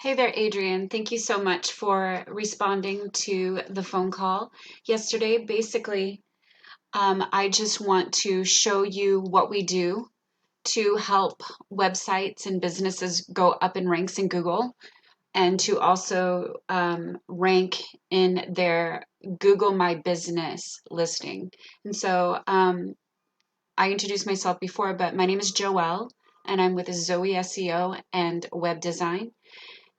Hey there, Adrian. Thank you so much for responding to the phone call yesterday. Basically, I just want to show you what we do to help websites and businesses go up in ranks in Google and to also rank in their Google My Business listing. And so I introduced myself before, but my name is Joelle and I'm with ZOE SEO and Web Design.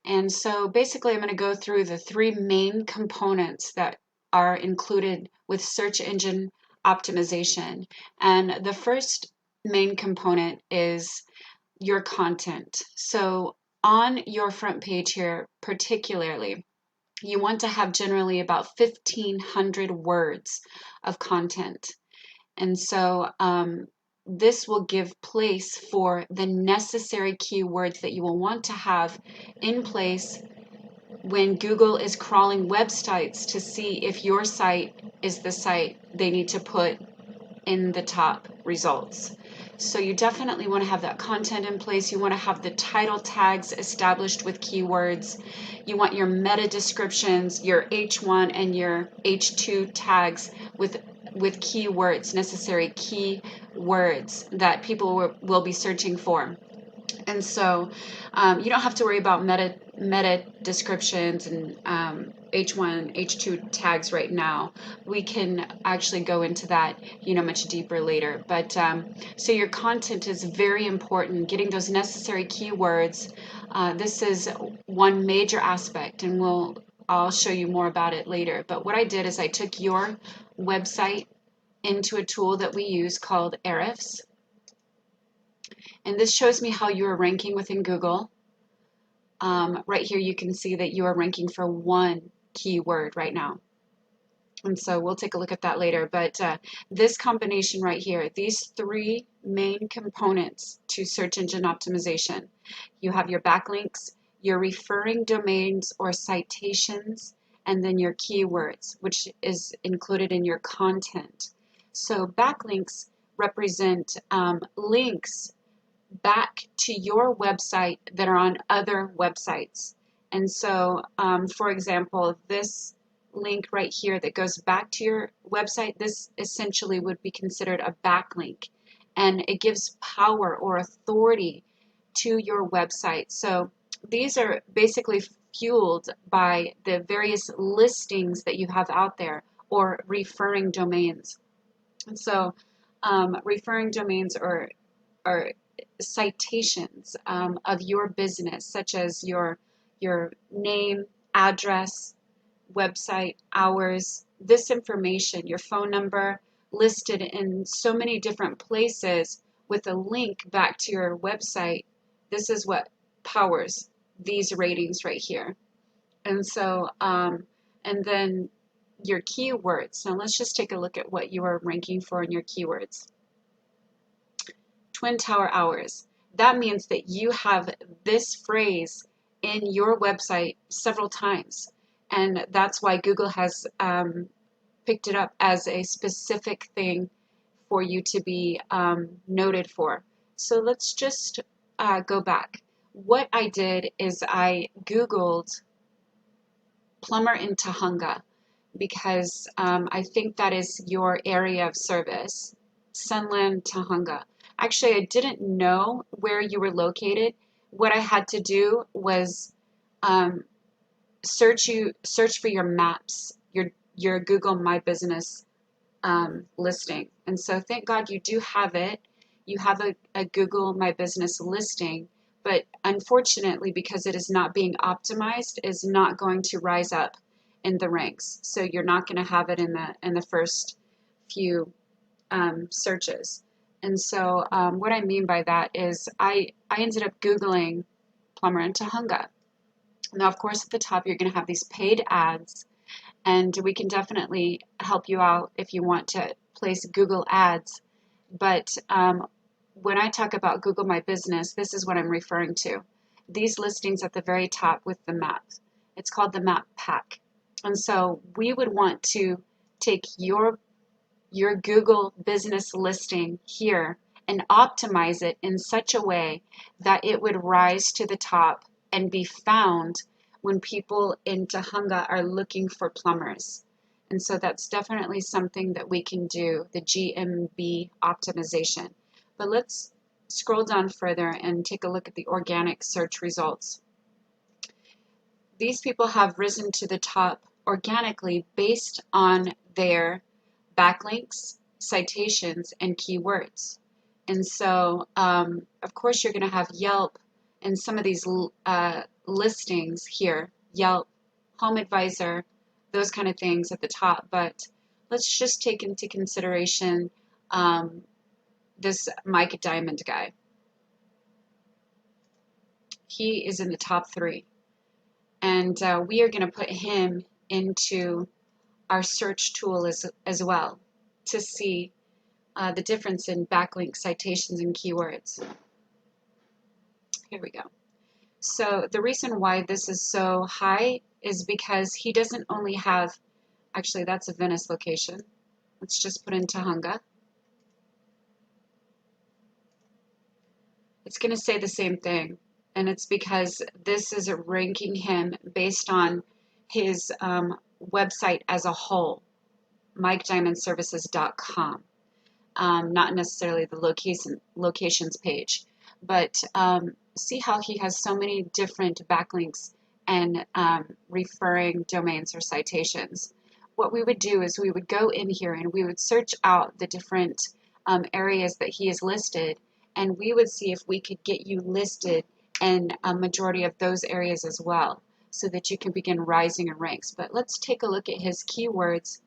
And so basically, I'm going to go through the three main components that are included with search engine optimization. And the first main component is your content. So on your front page here, particularly, you want to have generally about 1,500 words of content. And so this will give place for the necessary keywords that you will want to have in place when Google is crawling websites to see if your site is the site they need to put in the top results. So you definitely want to have that content in place. You want to have the title tags established with keywords. You want your meta descriptions, your H1 and your H2 tags with keywords, necessary keywords that people will be searching for. And so you don't have to worry about meta descriptions and H1, H2 tags right now. We can actually go into that, much deeper later. But so your content is very important. Getting those necessary keywords. This is one major aspect, and I'll show you more about it later. But what I did is I took your website into a tool that we use called Ahrefs. And this shows me how you are ranking within Google. Right here, you can see that you are ranking for one keyword right now. And so we'll take a look at that later. But this combination right here, these three main components to search engine optimization. You have your backlinks, your referring domains or citations, and then your keywords, which is included in your content. So backlinks represent links back to your website that are on other websites. And so, for example, this link right here that goes back to your website, this essentially would be considered a backlink. And it gives power or authority to your website. So these are basically fueled by the various listings that you have out there or referring domains. And so referring domains are citations of your business, such as your name, address, website, hours, this information, your phone number, listed in so many different places with a link back to your website. This is what powers these ratings right here. And so, and then your keywords. Now let's just take a look at what you are ranking for in your keywords. Twin Tower hours. That means that you have this phrase in your website several times. And that's why Google has picked it up as a specific thing for you to be noted for. So let's just go back. What I did is I Googled plumber in Tahunga because I think that is your area of service, Sunland, Tahunga. Actually, I didn't know where you were located. What I had to do was search for your maps, your Google My Business listing. And so thank God you do have it. You have a Google My Business listing, but unfortunately, because it is not being optimized, is not going to rise up in the ranks. So you're not going to have it in the first few searches. And so what I mean by that is I ended up Googling plumber in Tahunga. Now, of course, at the top, you're going to have these paid ads, and we can definitely help you out if you want to place Google ads. But when I talk about Google My Business, this is what I'm referring to. These listings at the very top with the map. It's called the map pack. And so we would want to take your Google business listing here and optimize it in such a way that it would rise to the top and be found when people in Tahunga are looking for plumbers. And so that's definitely something that we can do, the GMB optimization. But let's scroll down further and take a look at the organic search results. These people have risen to the top organically based on their backlinks, citations, and keywords. And so, of course, you're going to have Yelp and some of these listings here, Yelp, Home Advisor, those kind of things at the top. But let's just take into consideration this Mike Diamond guy. He is in the top 3. And we are going to put him into our search tool as well to see the difference in backlink citations and keywords. Here we go. So the reason why this is so high is because he doesn't only have, actually that's a Venice location. Let's just put in Tahunga. It's going to say the same thing. And it's because this is ranking him based on his website as a whole, MikeDiamondServices.com, not necessarily the locations page. But see how he has so many different backlinks and referring domains or citations. What we would do is we would go in here and we would search out the different areas that he is listed, and we would see if we could get you listed in a majority of those areas as well, so that you can begin rising in ranks. But let's take a look at his keywords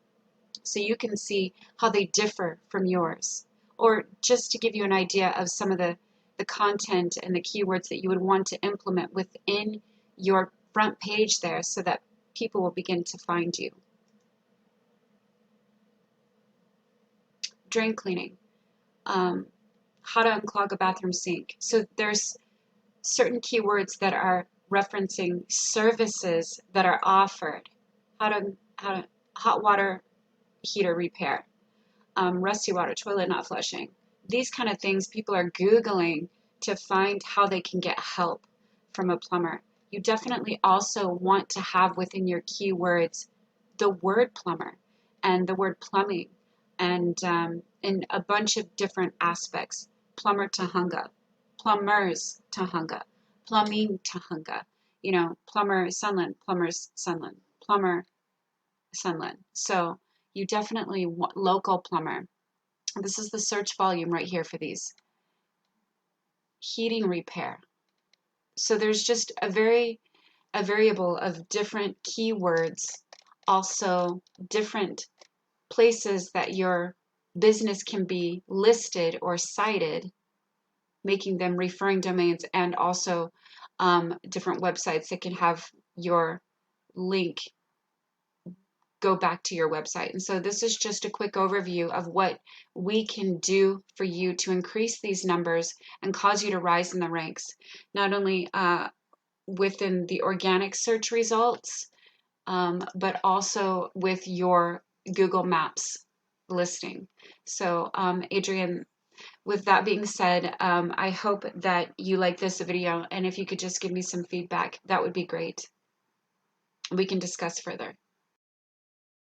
so you can see how they differ from yours, or just to give you an idea of some of the content and the keywords that you would want to implement within your front page there so that people will begin to find you. Drain cleaning, how to unclog a bathroom sink. So there's certain keywords that are referencing services that are offered. How to hot water heater repair, rusty water toilet not flushing. These kind of things people are Googling to find how they can get help from a plumber. You definitely also want to have within your keywords the word plumber and the word plumbing, and in a bunch of different aspects. Plumber Tahunga, plumbers Tahunga, plumbing Tahunga, you know, plumber Sunland, plumbers Sunland, plumber Sunland. So you definitely want local plumber. This is the search volume right here for these. Heating repair. So there's just a variable of different keywords, also different places that your business can be listed or cited, making them referring domains, and also different websites that can have your link go back to your website. And so this is just a quick overview of what we can do for you to increase these numbers and cause you to rise in the ranks, not only within the organic search results, but also with your Google Maps listing. So Adrian, with that being said, I hope that you like this video, and if you could just give me some feedback, that would be great. We can discuss further.